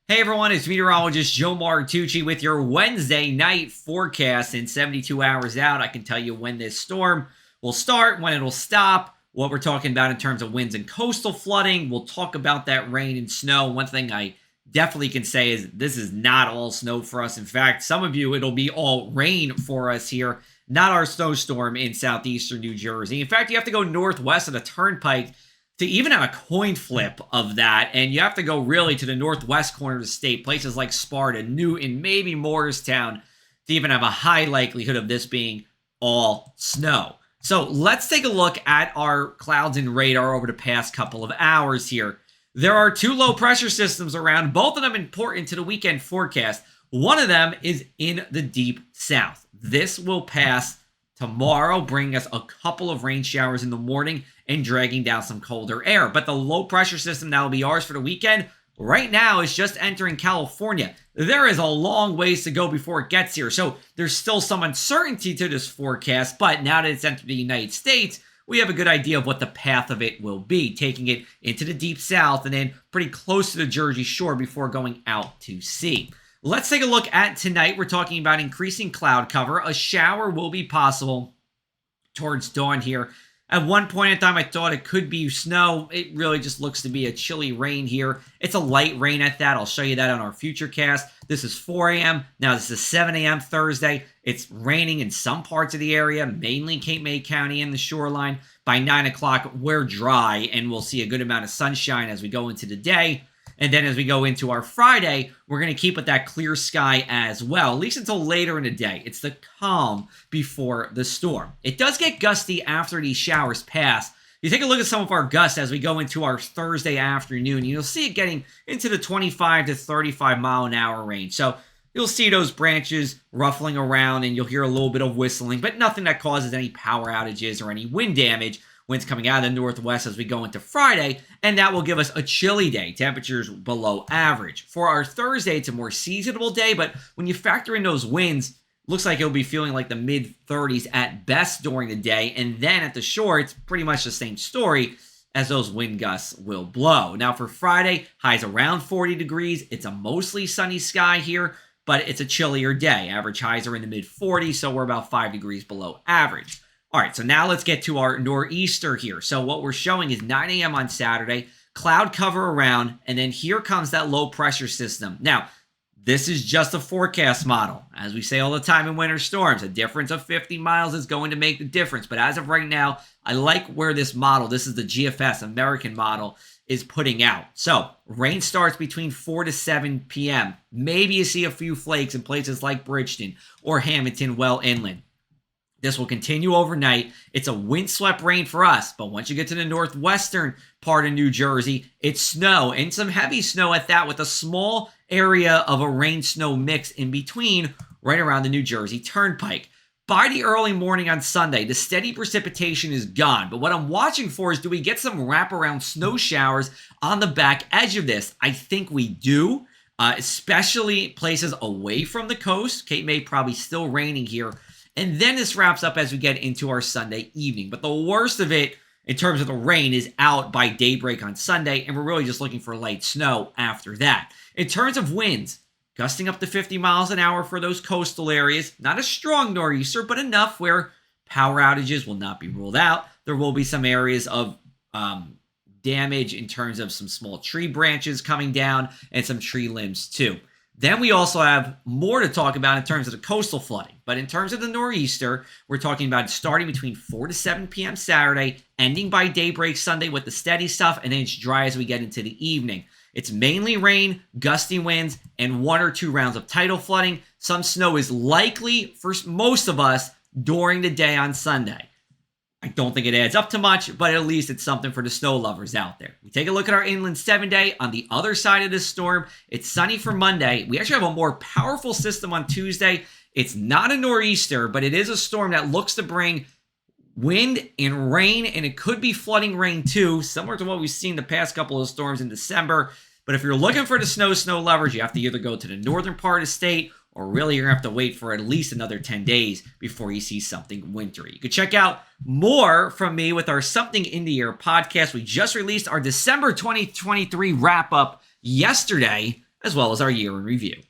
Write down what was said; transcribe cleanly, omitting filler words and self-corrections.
Hey everyone, it's meteorologist Joe Martucci with your Wednesday night forecast. In 72 hours out, I can tell you when this storm will start, when it'll stop, what we're talking about in terms of winds and coastal flooding. We'll talk about that rain and snow. One thing I definitely can say is this is not all snow for us. In fact, some of you, it'll be all rain for us here, not our snowstorm in southeastern New Jersey. In fact, you have to go northwest of the turnpike to even have a coin flip of that, and you have to go really to the northwest corner of the state, places like Sparta, Newton, maybe Morristown, to even have a high likelihood of this being all snow. So let's take a look at our clouds and radar over the past couple of hours here. There are two low pressure systems around, both of them important to the weekend forecast. One of them is in the deep south. This will pass tomorrow, bringing us a couple of rain showers in the morning and dragging down some colder air. But the low pressure system that will be ours for the weekend right now is just entering California. There is a long ways to go before it gets here. So there's still some uncertainty to this forecast. But now that it's entered the United States, we have a good idea of what the path of it will be, taking it into the deep south and then pretty close to the Jersey Shore before going out to sea. Let's take a look at tonight. We're talking about increasing cloud cover. A shower will be possible towards dawn here. At one point in time, I thought it could be snow. It really just looks to be a chilly rain here. It's a light rain at that. I'll show you that on our future cast. This is 4 a.m. Now, this is 7 a.m. Thursday. It's raining in some parts of the area, mainly Cape May County and the shoreline. By 9 o'clock, we're dry, and we'll see a good amount of sunshine as we go into the day. And then as we go into our Friday, we're going to keep with that clear sky as well, at least until later in the day. It's the calm before the storm. It does get gusty after these showers pass. You take a look at some of our gusts as we go into our Thursday afternoon. You'll see it getting into the 25 to 35 mile an hour range. So you'll see those branches ruffling around and you'll hear a little bit of whistling, but nothing that causes any power outages or any wind damage. Winds coming out of the northwest as we go into Friday, and that will give us a chilly day, temperatures below average. For our Thursday, it's a more seasonable day, but when you factor in those winds, looks like it'll be feeling like the mid-30s at best during the day, and then at the shore, it's pretty much the same story as those wind gusts will blow. Now for Friday, highs around 40 degrees. It's a mostly sunny sky here, but it's a chillier day. Average highs are in the mid-40s, so we're about 5 degrees below average. All right, so now let's get to our nor'easter here. So what we're showing is 9 a.m. on Saturday, cloud cover around, and then here comes that low pressure system. Now, this is just a forecast model. As we say all the time in winter storms, a difference of 50 miles is going to make the difference. But as of right now, I like where this model, this is the GFS American model, is putting out. So rain starts between 4 to 7 p.m. Maybe you see a few flakes in places like Bridgeton or Hamilton well inland. This will continue overnight. It's a windswept rain for us, but once you get to the northwestern part of New Jersey, it's snow, and some heavy snow at that, with a small area of a rain-snow mix in between right around the New Jersey Turnpike. By the early morning on Sunday, the steady precipitation is gone, but what I'm watching for is, do we get some wraparound snow showers on the back edge of this? I think we do, especially places away from the coast. Cape May probably still raining here. And then this wraps up as we get into our Sunday evening. But the worst of it, in terms of the rain, is out by daybreak on Sunday, and we're really just looking for light snow after that. In terms of winds, gusting up to 50 miles an hour for those coastal areas. Not a strong nor'easter, but enough where power outages will not be ruled out. There will be some areas of damage in terms of some small tree branches coming down and some tree limbs too. Then we also have more to talk about in terms of the coastal flooding. But in terms of the nor'easter, we're talking about starting between 4 to 7 p.m. Saturday, ending by daybreak Sunday with the steady stuff, and then it's dry as we get into the evening. It's mainly rain, gusty winds, and 1 or 2 rounds of tidal flooding. Some snow is likely for most of us during the day on Sunday. I don't think it adds up to much, but at least it's something for the snow lovers out there. We take a look at our inland 7-day. On the other side of this storm, it's sunny for Monday. We actually have a more powerful system on Tuesday. It's not a nor'easter, but it is a storm that looks to bring wind and rain, and it could be flooding rain too, similar to what we've seen the past couple of storms in December. But if you're looking for the snow lovers, you have to either go to the northern part of the state, or really you're going to have to wait for at least another 10 days before you see something wintry. You can check out more from me with our Something in the Air podcast. We just released our December 2023 wrap-up yesterday. as well as our year in review.